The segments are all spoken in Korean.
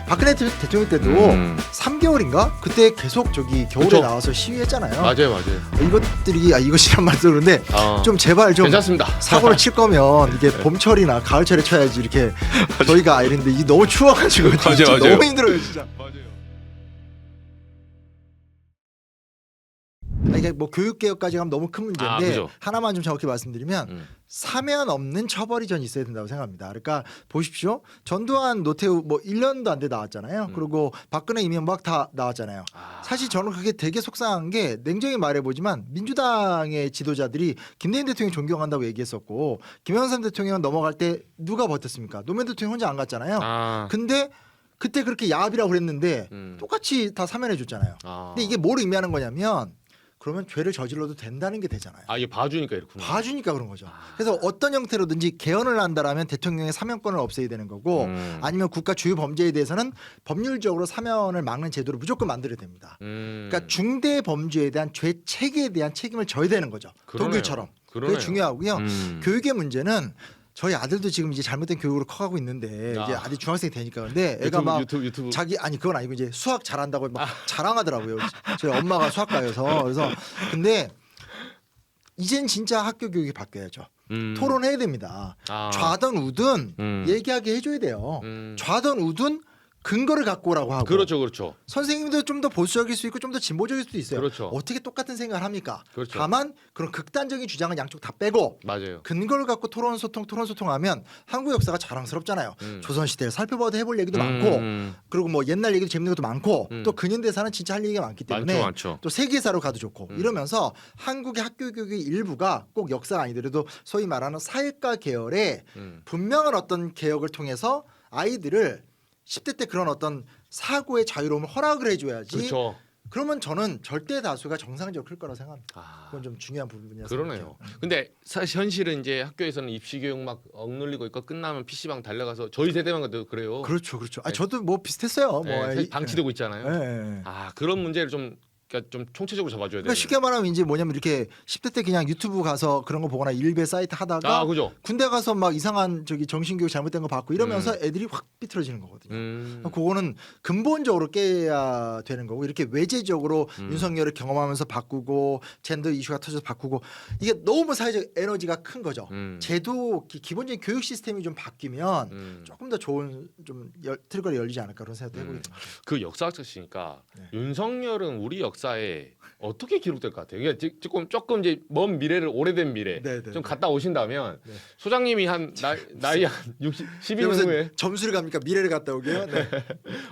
박근혜 대통령 때도 3개월인가 그때 계속 저기 겨울에 그쵸. 나와서 시위했잖아요. 맞아요. 이것들이 이것이란 말도 그런데 좀 제발 좀 괜찮습니다. 사고를 칠 거면 이게 봄철이나 가을철에 쳐야지 이렇게 저희가 이랬는데 이 너무 추워가지고 진짜 맞아요. 너무 힘들어요 진짜. 이게 뭐 교육개혁까지 가면 너무 큰 문제인데 그죠. 하나만 좀 정확히 말씀드리면 사면 없는 처벌이 전 있어야 된다고 생각합니다. 그러니까 보십시오. 전두환, 노태우 뭐 1년도 안 돼 나왔잖아요. 그리고 박근혜, 이명박 다 나왔잖아요. 사실 저는 그게 되게 속상한 게 냉정히 말해보지만 민주당의 지도자들이 김대중 대통령 존경한다고 얘기했었고 김영삼 대통령 넘어갈 때 누가 버텼습니까? 노무현 대통령 혼자 안 갔잖아요. 근데 그때 그렇게 야합이라고 그랬는데 똑같이 다 사면해 줬잖아요. 근데 이게 뭘 의미하는 거냐면 그러면 죄를 저질러도 된다는 게 되잖아요. 이게 봐주니까 이렇구나. 봐주니까 그런 거죠. 그래서 어떤 형태로든지 개헌을 한다라면 대통령의 사면권을 없애야 되는 거고 아니면 국가 주요 범죄에 대해서는 법률적으로 사면을 막는 제도를 무조건 만들어야 됩니다. 그러니까 중대 범죄에 대한 죄 책에 대한 책임을 져야 되는 거죠. 그러네요. 독일처럼. 그게 중요하고요. 교육의 문제는 저희 아들도 지금 이제 잘못된 교육으로 커가고 있는데 이제 아직 중학생이 되니까 근데 애가 막 유튜브. 자기 아니 그건 아니고 이제 수학 잘한다고 막 자랑하더라고요. 저희 엄마가 수학과여서 그래서 근데 이젠 진짜 학교 교육이 바뀌어야죠. 토론해야 됩니다. 좌든 우든 얘기하게 해줘야 돼요. 좌든 우든 근거를 갖고 오라고 하고. 그렇죠. 선생님도 좀 더 보수적일 수 있고 좀 더 진보적일 수도 있어요. 그렇죠. 어떻게 똑같은 생각을 합니까? 그렇죠. 다만 그런 극단적인 주장은 양쪽 다 빼고 맞아요. 근거를 갖고 토론 소통하면 한국 역사가 자랑스럽잖아요. 조선 시대를 살펴봐도 해볼 얘기도 많고 그리고 뭐 옛날 얘기도 재밌는 것도 많고 또 근현대사는 진짜 할 얘기가 많기 때문에 많죠. 또 세계사로 가도 좋고 이러면서 한국의 학교 교육의 일부가 꼭 역사가 아니더라도 소위 말하는 사회과 계열의 분명한 어떤 개혁을 통해서 아이들을 10대 때 그런 어떤 사고의 자유로움을 허락을 해줘야지. 그렇죠. 그러면 저는 절대 다수가 정상적으로 클 거라고 생각합니다. 그건 좀 중요한 부분이라서. 그러네요. 근데 사실 현실은 이제 학교에서는 입시 교육 막 억눌리고 있고 끝나면 PC방 달려가서 저희 세대만 그래도 그래요. 그렇죠. 저도 뭐 비슷했어요. 방치되고 있잖아요. 네. 그런 문제를 좀 총체적으로 잡아줘야 돼요. 그러니까 쉽게 말하면 이제 뭐냐면 이렇게 10대 때 그냥 유튜브 가서 그런 거 보거나 일베 사이트 하다가 그죠. 군대 가서 막 이상한 저기 정신교육 잘못된 거 받고 이러면서 애들이 확 삐뚤어지는 거거든요. 그거는 근본적으로 깨야 되는 거고 이렇게 외제적으로 윤석열을 경험하면서 바꾸고 젠더 이슈가 터져서 바꾸고 이게 너무 사회적 에너지가 큰 거죠. 제도 기본적인 교육 시스템이 좀 바뀌면 조금 더 좋은 좀 틀거리 열리지 않을까 그런 생각도 해보게 됩니다. 그 역사학자시니까 네. 윤석열은 우리 역사에 어떻게 기록될 것 같아요? 이게 조금 이제 먼 미래를 오래된 미래 좀 갔다 오신다면 소장님이 한 나이 한 12년 후에 점수를 갑니까? 미래를 갔다 오게요? 네.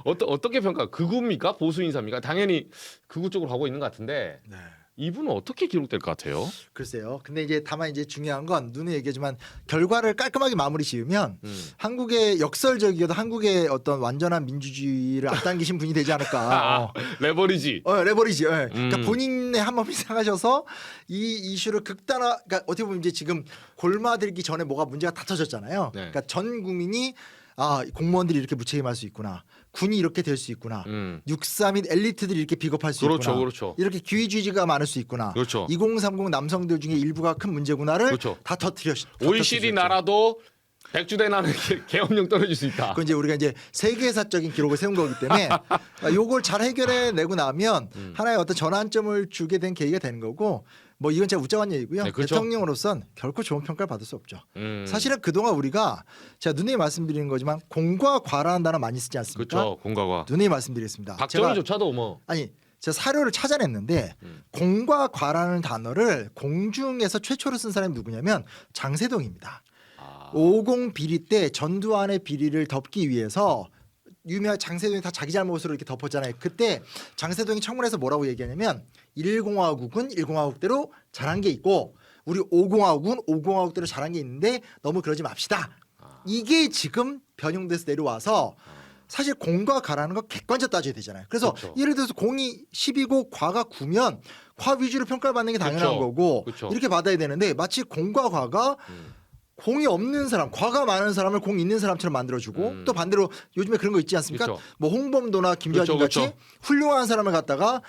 어떻게 평가? 극우입니까? 보수 인사입니까? 당연히 극우 쪽으로 가고 있는 것 같은데 네. 이분은 어떻게 기록될 것 같아요? 글쎄요. 근데 이제 다만 이제 중요한 건 눈에 얘기하지만 결과를 깔끔하게 마무리 지으면 한국의 역설적이어도 한국의 어떤 완전한 민주주의를 앞당기신 분이 되지 않을까. 레버리지. 레버리지. 그러니까 본인의 한 몸이 상하셔서 이 이슈를 그러니까 어떻게 보면 이제 지금 골마들기 전에 뭐가 문제가 다 터졌잖아요. 네. 그러니까 전 국민이 공무원들이 이렇게 무책임할 수 있구나. 군이 이렇게 될 수 있구나. 육사 및 엘리트들이 이렇게 비겁할 수 있구나. 그렇죠. 이렇게 기회주의가 많을 수 있구나. 그렇죠. 2030 남성들 중에 일부가 큰 문제구나를 다 터뜨렸죠. OECD 나라도 백주대 나는 계엄령 떨어질 수 있다. 그건 이제 우리가 이제 세계사적인 기록을 세운 거기 때문에 요걸 잘 해결해 내고 나면 하나의 어떤 전환점을 주게 된 계기가 되는 거고 뭐 이건 제가 웃자고 한 얘기고요. 네, 그렇죠. 대통령으로선 결코 좋은 평가를 받을 수 없죠. 사실은 그동안 우리가 제가 누누이 말씀드리는 거지만 공과 과라는 단어 많이 쓰지 않습니까? 그렇죠. 공과과. 누누이 말씀드리겠습니다. 박정희조차도 뭐 제가 사료를 찾아냈는데 공과 과라는 단어를 공중에서 최초로 쓴 사람이 누구냐면 장세동입니다. 50 비리 때 전두환의 비리를 덮기 위해서 유명한 장세동이 다 자기 잘못으로 이렇게 덮었잖아요. 그때 장세동이 청문회에서 뭐라고 얘기하냐면 1공화국은 1공화국대로 잘한 게 있고 우리 5공화국은 5공화국대로 잘한 게 있는데 너무 그러지 맙시다. 이게 지금 변형돼서 내려와서 사실 공과 과라는 거 객관적 따져야 되잖아요. 그래서 그렇죠. 예를 들어서 공이 10이고 과가 9면 과 위주로 평가를 받는 게 당연한 그렇죠. 거고 그렇죠. 이렇게 받아야 되는데 마치 공과 과가 공이 없는 사람, 과가 많은 사람을 공 있는 사람처럼 만들어주고 또 반대로 요즘에 그런 거 있지 않습니까? 그렇죠. 뭐 홍범도나 김좌진 그렇죠. 같이 훌륭한 사람을 갖다가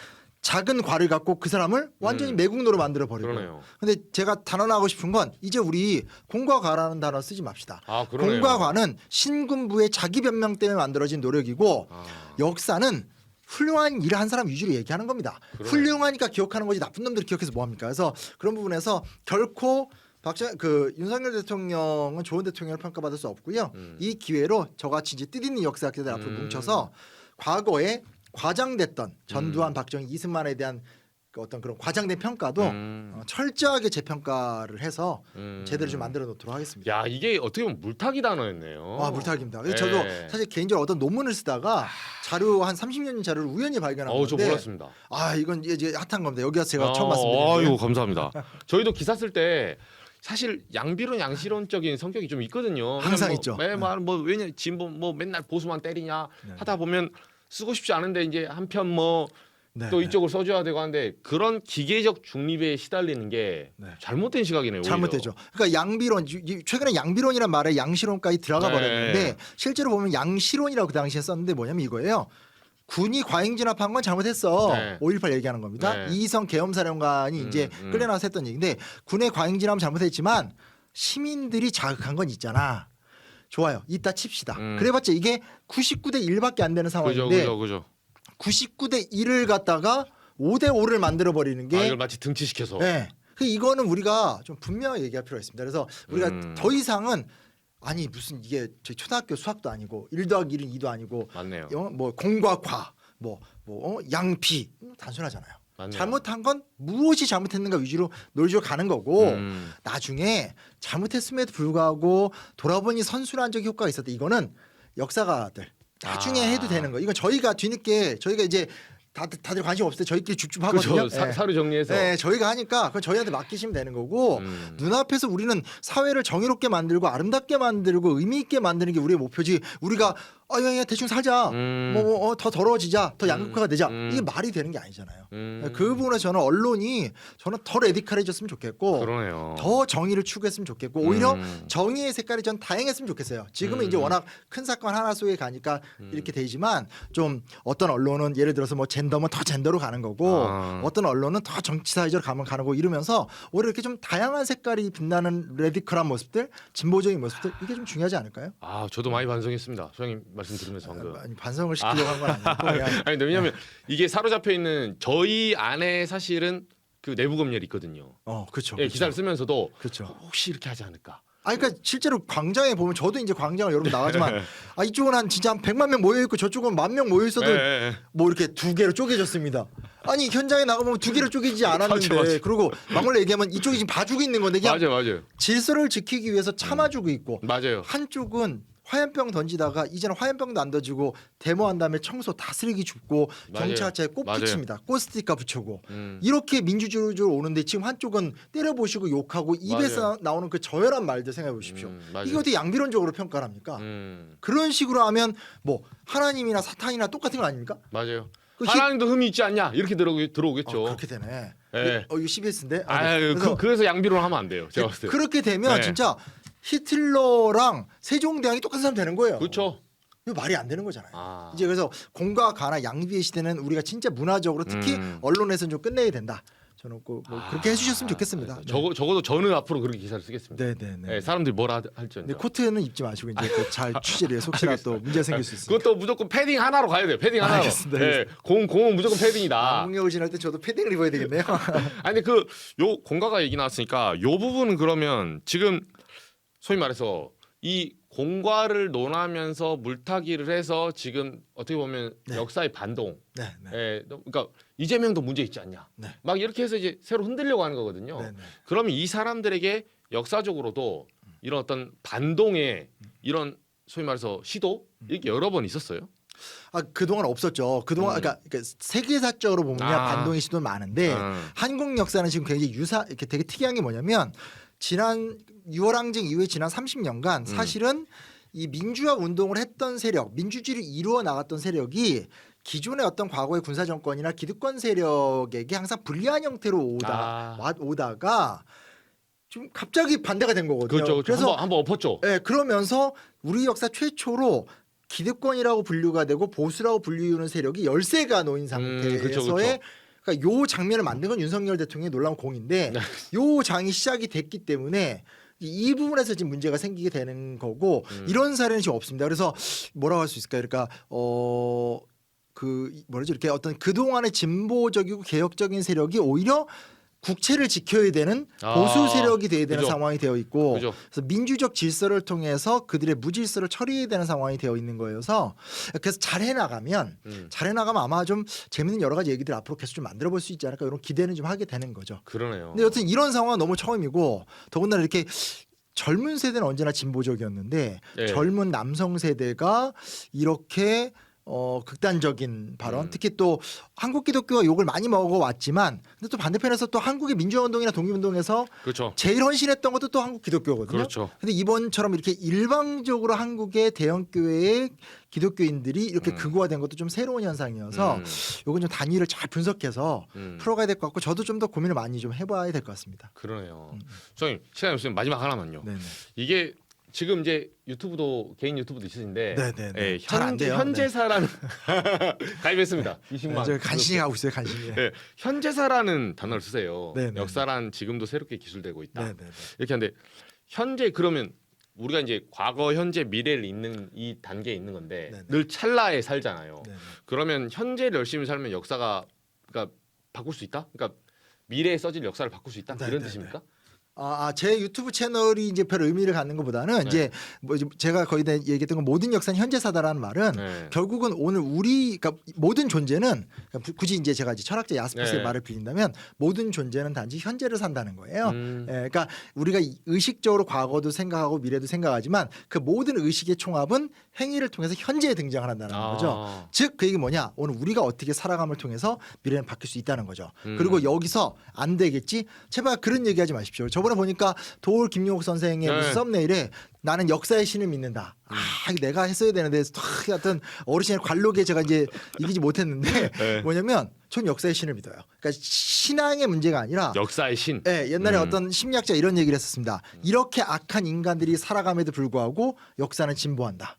작은 과를 갖고 그 사람을 완전히 매국노로 만들어 버리고. 그러네요. 근데 제가 단언하고 싶은 건 이제 우리 공과 과라는 단어 쓰지 맙시다. 아, 그러네요. 공과 과는 신군부의 자기 변명 때문에 만들어진 노력이고 역사는 훌륭한 일을 한 사람 위주로 얘기하는 겁니다. 그러네. 훌륭하니까 기억하는 거지 나쁜 놈들이 기억해서 뭐합니까? 그래서 그런 부분에서 결코 윤석열 대통령은 좋은 대통령을 평가받을 수 없고요. 이 기회로 저같이 이제 뜻있는 역사학자들 앞으로 뭉쳐서 과거에 과장됐던 전두환, 박정희, 이승만에 대한 그 어떤 그런 과장된 평가도 철저하게 재평가를 해서 제대로 좀 만들어 놓도록 하겠습니다. 야, 이게 어떻게 보면 물타기 단어였네요. 아, 물타기입니다. 그래서 저도 사실 개인적으로 어떤 논문을 쓰다가 자료 한 30년 자료를 우연히 발견한 건데. 저 몰랐습니다. 아, 이건 이제 핫한 겁니다. 여기 와서 제가 처음 말씀드리는 거예요. 아유, 감사합니다. 저희도 기사 쓸 때 사실 양비론 양시론적인 성격이 좀 있거든요. 항상 뭐, 있죠. 뭐 왜냐 진보 뭐 맨날 보수만 때리냐 네. 하다 보면 쓰고 싶지 않은데 이제 한편 뭐 또 네, 이쪽을 써줘야 되고 하는데 그런 기계적 중립에 시달리는 게 네. 잘못된 시각이네요. 오히려. 잘못되죠. 그러니까 양비론 최근에 양비론이란 말에 양시론까지 들어가 네. 버렸는데 실제로 보면 양시론이라고 그 당시에 썼는데 뭐냐면 이거예요. 군이 과잉 진압한 건 잘못했어. 네. 5.18 얘기하는 겁니다. 네. 이희성 계엄사령관이 이제 끌려나와서 했던 얘기인데 군의 과잉 진압은 잘못했지만 시민들이 자극한 건 있잖아. 좋아요. 이따 칩시다. 그래봤자 이게 99대 1밖에 안 되는 상황인데 그죠. 99대 1을 갖다가 5대 5를 만들어 버리는 게 이걸 마치 등치시켜서. 네. 이거는 우리가 좀 분명하게 얘기할 필요가 있습니다. 그래서 우리가 더 이상은 아니 무슨 이게 저희 초등학교 수학도 아니고 1 더하기 1은 2도 아니고 맞네요. 뭐 공과 과 양피 단순하잖아요. 맞네요. 잘못한 건 무엇이 잘못했는가 위주로 논리적으로 가는 거고 나중에 잘못했음에도 불구하고 돌아보니 선순환적 효과가 있었다. 이거는 역사가들 나중에 해도 되는 거. 이건 저희가 뒤늦게 저희가 이제 다들 관심 없을 때 저희끼리 줍줍하거든요. 그렇죠. 사료 정리해서. 네, 저희가 하니까 그건 저희한테 맡기시면 되는 거고 눈앞에서 우리는 사회를 정의롭게 만들고 아름답게 만들고 의미 있게 만드는 게 우리의 목표지. 우리가 야, 대충 살자. 더 더러워지자. 더 양극화가 되자. 이게 말이 되는 게 아니잖아요. 그 부분에 저는 언론이 더 레디컬해졌으면 좋겠고 그러네요. 더 정의를 추구했으면 좋겠고 오히려 정의의 색깔이 전 다양했으면 좋겠어요. 지금은 이제 워낙 큰 사건 하나 속에 가니까 이렇게 되지만 좀 어떤 언론은 예를 들어서 뭐 젠더면 더 젠더로 가는 거고 어떤 언론은 더 정치사회적으로 가면 가는 거고 이러면서 오히려 이렇게 좀 다양한 색깔이 빛나는 레디컬한 모습들, 진보적인 모습들 이게 좀 중요하지 않을까요? 저도 많이 반성했습니다. 소장님 말씀드리면서 방금. 아니, 반성을 시키려고 한 건 아니고 그냥 아니, 왜냐하면 이게 사로잡혀 있는 저희 안에 사실은 그 내부 검열이 있거든요. 그렇죠. 예, 기사를 쓰면서도 그렇죠. 혹시 이렇게 하지 않을까? 그러니까 실제로 광장에 보면 저도 이제 광장을 여러 번 나가지만 이쪽은 한 진짜 한 100만 명 모여 있고 저쪽은 10,000명 모여 있어도 뭐 이렇게 두 개로 쪼개졌습니다. 아니 현장에 나가보면 두 개로 쪼개지지 않았는데 맞아. 그리고 막말로 얘기하면 이쪽이 지금 봐주고 있는 건데 그냥 맞아요. 질서를 지키기 위해서 참아주고 있고 맞아요. 한쪽은 화염병 던지다가 이제는 화염병도 안 던지고 데모한 다음에 청소 다 쓰레기 줍고 맞아요. 경찰차에 꽃 맞아요. 붙입니다. 꽃 스티커 붙이고 이렇게 민주주의적으로 오는데 지금 한쪽은 때려보시고 욕하고 입에서 나오는 그 저열한 말들 생각해 보십시오. 맞아요. 이거 어떻게 양비론적으로 평가를 합니까? 그런 식으로 하면 뭐 하나님이나 사탄이나 똑같은 거 아닙니까? 맞아요. 그 하나님도 흠이 있지 않냐 이렇게 들어오겠죠. 그렇게 되네. 네. 이거 CBS인데. 그래서 양비론 하면 안 돼요. 제가 봤을 때. 그렇게 되면 네. 진짜 히틀러랑 세종대왕이 똑같은 사람 되는 거예요. 그렇죠. 이거 말이 안 되는 거잖아요. 이제 그래서 공과 가나 양비의 시대는 우리가 진짜 문화적으로 특히 언론에서는 좀 끝내야 된다. 저는 꼭 그렇게 해주셨으면 좋겠습니다. 네. 적어도 저는 앞으로 그렇게 기사를 쓰겠습니다. 네네네. 네, 사람들이 뭐라 할지. 근데 코트는 입지 마시고 이제 잘 취재를 해서 혹시나 또 문제 생길 수 있어요. 그것도 무조건 패딩 하나로 가야 돼요. 패딩 하나로. 알겠습니다. 네, 공은 무조건 패딩이다. 공력을 지날 때 저도 패딩을 입어야 되겠네요. 아니 요 공과가 얘기 나왔으니까 요 부분은 그러면 지금 소위 말해서 이 공과를 논하면서 물타기를 해서 지금 어떻게 보면 역사의 반동. 그러니까 이재명도 문제 있지 않냐. 막 이렇게 해서 이제 새로 흔들려고 하는 거거든요. 그러면 이 사람들에게 역사적으로도 이런 어떤 반동의 이런 소위 말해서 시도 이렇게 여러 번 있었어요. 그동안 없었죠. 그동안 그러니까 세계사적으로 보면 반동의 시도는 많은데 한국 역사는 지금 굉장히 이렇게 되게 특이한 게 뭐냐면 지난 6월 항쟁 이후에 지난 30년간 사실은 이 민주화 운동을 했던 세력, 민주주의를 이루어 나갔던 세력이 기존의 어떤 과거의 군사 정권이나 기득권 세력에게 항상 불리한 형태로 오다가 좀 갑자기 반대가 된 거거든요. 그렇죠. 그래서 한번 엎었죠. 네, 그러면서 우리 역사 최초로 기득권이라고 분류가 되고 보수라고 분류하는 세력이 열세가 놓인 상태에서의 그러니까 요 장면을 만든 건 윤석열 대통령의 놀라운 공인데 요 장이 시작이 됐기 때문에 이 부분에서 지금 문제가 생기게 되는 거고 이런 사례는 지금 없습니다. 그래서 뭐라고 할 수 있을까요? 그러니까 그 뭐라죠? 이렇게 어떤 그동안의 진보적이고 개혁적인 세력이 오히려 국채를 지켜야 되는 보수 세력이 돼야 되는 그죠. 상황이 되어 있고 그죠. 그래서 민주적 질서를 통해서 그들의 무질서를 처리해야 되는 상황이 되어 있는 거여서 그래서 잘해 나가면 아마 좀 재밌는 여러 가지 얘기들 앞으로 계속 좀 만들어 볼 수 있지 않을까 이런 기대는 좀 하게 되는 거죠. 그러네요. 근데 여튼 이런 상황은 너무 처음이고 더군다나 이렇게 젊은 세대는 언제나 진보적이었는데 네. 젊은 남성 세대가 이렇게 극단적인 발언 특히 또 한국 기독교가 욕을 많이 먹어왔지만 근데 또 반대편에서 또 한국의 민주화운동이나 독립운동에서 그렇죠. 제일 헌신했던 것도 또 한국 기독교거든요. 그렇죠. 근데 이번처럼 이렇게 일방적으로 한국의 대형 교회의 기독교인들이 이렇게 극우화된 것도 좀 새로운 현상이어서 요건 좀 단위를 잘 분석해서 풀어가야 될 것 같고 저도 좀 더 고민을 많이 좀 해봐야 될 것 같습니다. 그러네요. 선생님 시간이 없으면 마지막 하나만요. 네네. 이게 지금 이제 유튜브도 개인 유튜브도 있으신데 네네네. 예, 잘안 돼요. 현재사라는 가입했습니다. 20만. 저 간신히 하고 있어요, 간신히. 네, 현재사라는 단어를 쓰세요. 네네네. 역사란 지금도 새롭게 기술되고 있다. 네네네. 이렇게 하는데 현재 그러면 우리가 이제 과거, 현재, 미래를 잇는 이 단계에 있는 건데 네네. 늘 찰나에 살잖아요. 네네. 그러면 현재를 열심히 살면 역사가 그러니까 바꿀 수 있다? 그러니까 미래에 써질 역사를 바꿀 수 있다? 이런 네네네. 뜻입니까? 제 유튜브 채널이 이제 별 의미를 갖는 것보다는 네. 이제 뭐 제가 거의 다 얘기했던 건 모든 역사는 현재사다라는 말은 네. 결국은 오늘 그러니까 모든 존재는 그러니까 굳이 이제 제가 이제 철학자 야스퍼스의 네. 말을 빌린다면 모든 존재는 단지 현재를 산다는 거예요. 음. 그러니까 우리가 의식적으로 과거도 생각하고 미래도 생각하지만 그 모든 의식의 총합은 행위를 통해서 현재에 등장을 한다는 거죠. 즉 그 얘기 뭐냐? 오늘 우리가 어떻게 살아감을 통해서 미래는 바뀔 수 있다는 거죠. 그리고 여기서 안 되겠지? 제발 그런 얘기하지 마십시오. 저번에 보니까 도올 김용옥 선생의 네. 무슨 썸네일에 나는 역사의 신을 믿는다. 이거 내가 했어야 되는데 하여튼 어르신의 관록에 제가 이제 이기지 못했는데 네. 뭐냐면 전 역사의 신을 믿어요. 그러니까 신앙의 문제가 아니라 역사의 신. 네, 옛날에 어떤 심리학자 이런 얘기를 했었습니다. 이렇게 악한 인간들이 살아감에도 불구하고 역사는 진보한다.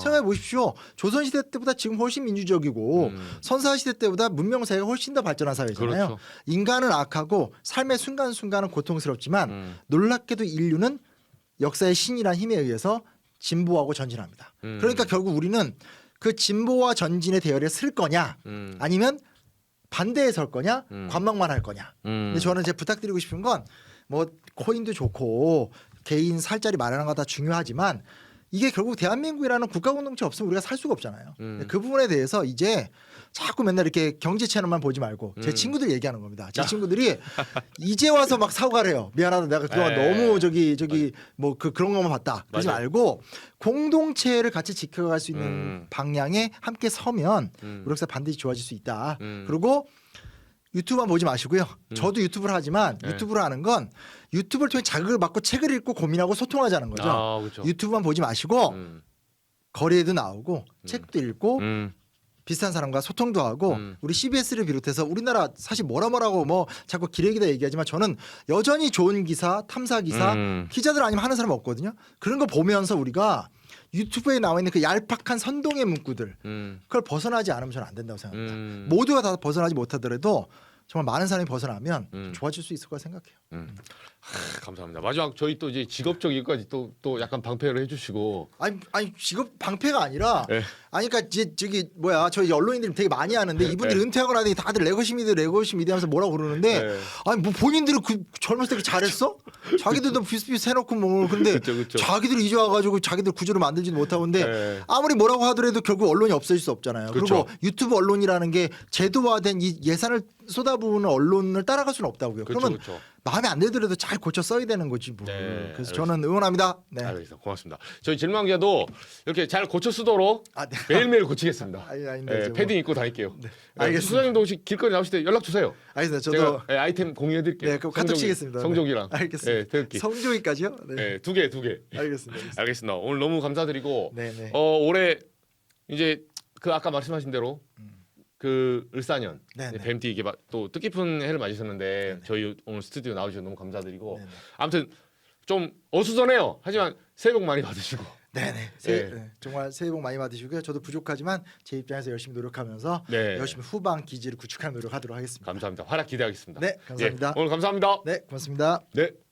생각해 보십시오. 조선시대 때보다 지금 훨씬 민주적이고 선사시대 때보다 문명사회가 훨씬 더 발전한 사회잖아요. 그렇죠. 인간은 악하고 삶의 순간순간은 고통스럽지만 놀랍게도 인류는 역사의 신이란 힘에 의해서 진보하고 전진합니다. 그러니까 결국 우리는 그 진보와 전진의 대열에 쓸 거냐 아니면 반대에 설 거냐 관망만 할 거냐. 근데 저는 이제 부탁드리고 싶은 건 뭐 코인도 좋고 개인 살자리 마련하는 거 다 중요하지만 이게 결국 대한민국이라는 국가 공동체 없으면 우리가 살 수가 없잖아요. 그 부분에 대해서 이제 자꾸 맨날 이렇게 경제 채널만 보지 말고 제 친구들 얘기하는 겁니다. 제 친구들이 이제 와서 막 사과를 해요. 미안하다, 내가 그동안 너무 저기 뭐 그런 것만 봤다. 그러지 맞아요. 말고 공동체를 같이 지켜갈 수 있는 방향에 함께 서면 우리 역사 반드시 좋아질 수 있다. 그리고 유튜브만 보지 마시고요. 저도 유튜브를 하지만 유튜브를 하는 건 유튜브를 통해 자극을 받고 책을 읽고 고민하고 소통하자는 거죠. 그렇죠. 유튜브만 보지 마시고 거리에도 나오고 책도 읽고 비슷한 사람과 소통도 하고 우리 CBS를 비롯해서 우리나라 사실 뭐라고 뭐 자꾸 기레기다 얘기하지만 저는 여전히 좋은 기사, 탐사 기사, 기자들 아니면 하는 사람 없거든요. 그런 거 보면서 우리가 유튜브에 나와 있는 그 얄팍한 선동의 문구들 그걸 벗어나지 않으면 저는 안 된다고 생각합니다. 모두가 다 벗어나지 못하더라도 정말 많은 사람이 벗어나면 좋아질 수 있을 거라 생각해요. 감사합니다. 마지막 저희 또 이제 직업적 일까지 또 약간 방패를 해주시고. 아니 직업 방패가 아니라 네. 아니 그러니까 저기 뭐야 저희 언론인들이 되게 많이 하는데 이분들이 은퇴하고 나더니 다들 레거시 미디어 하면서 뭐라고 그러는데 네. 아니 뭐 본인들은 그 젊었을 때 잘했어? 자기들도 비슷비슷 해놓고 뭐 근데 그쵸. 자기들이 이제 와가지고 자기들 구조를 만들지도 못하고 근데 네. 아무리 뭐라고 하더라도 결국 언론이 없어질 수 없잖아요. 그쵸. 그리고 유튜브 언론이라는 게 제도화된 이 예산을 쏟아부으는 언론을 따라갈 수는 없다고요. 그러면 그렇죠. 마음에 안 들더라도 잘 고쳐 써야 되는 거지 뭐. 네, 그래서 저는 응원합니다. 네. 알겠습니다. 고맙습니다. 저희 질문 기자도 이렇게 잘 고쳐 쓰도록 네. 매일매일 고치겠습니다. 아닌데 네, 이제 뭐. 패딩 입고 다닐게요. 네. 네, 알겠습니다. 수장님도 혹시 길거리 나오실 때 연락 주세요. 알겠습니다. 저도 제가 아이템 공유해드릴게요. 네, 그럼 카톡 치겠습니다. 성종이랑. 네. 알겠습니다. 네, 태극기. 성조기까지요? 네. 네, 두 개. 알겠습니다. 알겠습니다. 오늘 너무 감사드리고 네네. 올해 이제 그 아까 말씀하신 대로 그 을사년 네네. 뱀띠 이게 또 뜻깊은 해를 맞으셨는데 네네. 저희 오늘 스튜디오 나오셔서 너무 감사드리고 네네. 아무튼 좀 어수선해요. 하지만 새해 복 많이 받으시고 네네. 네, 정말 새해 복 많이 받으시고요. 저도 부족하지만 제 입장에서 열심히 노력하면서 네. 열심히 후방 기지를 구축하는 노력하도록 하겠습니다. 감사합니다. 활약 기대하겠습니다. 네, 감사합니다. 예, 오늘 감사합니다. 네, 고맙습니다. 네.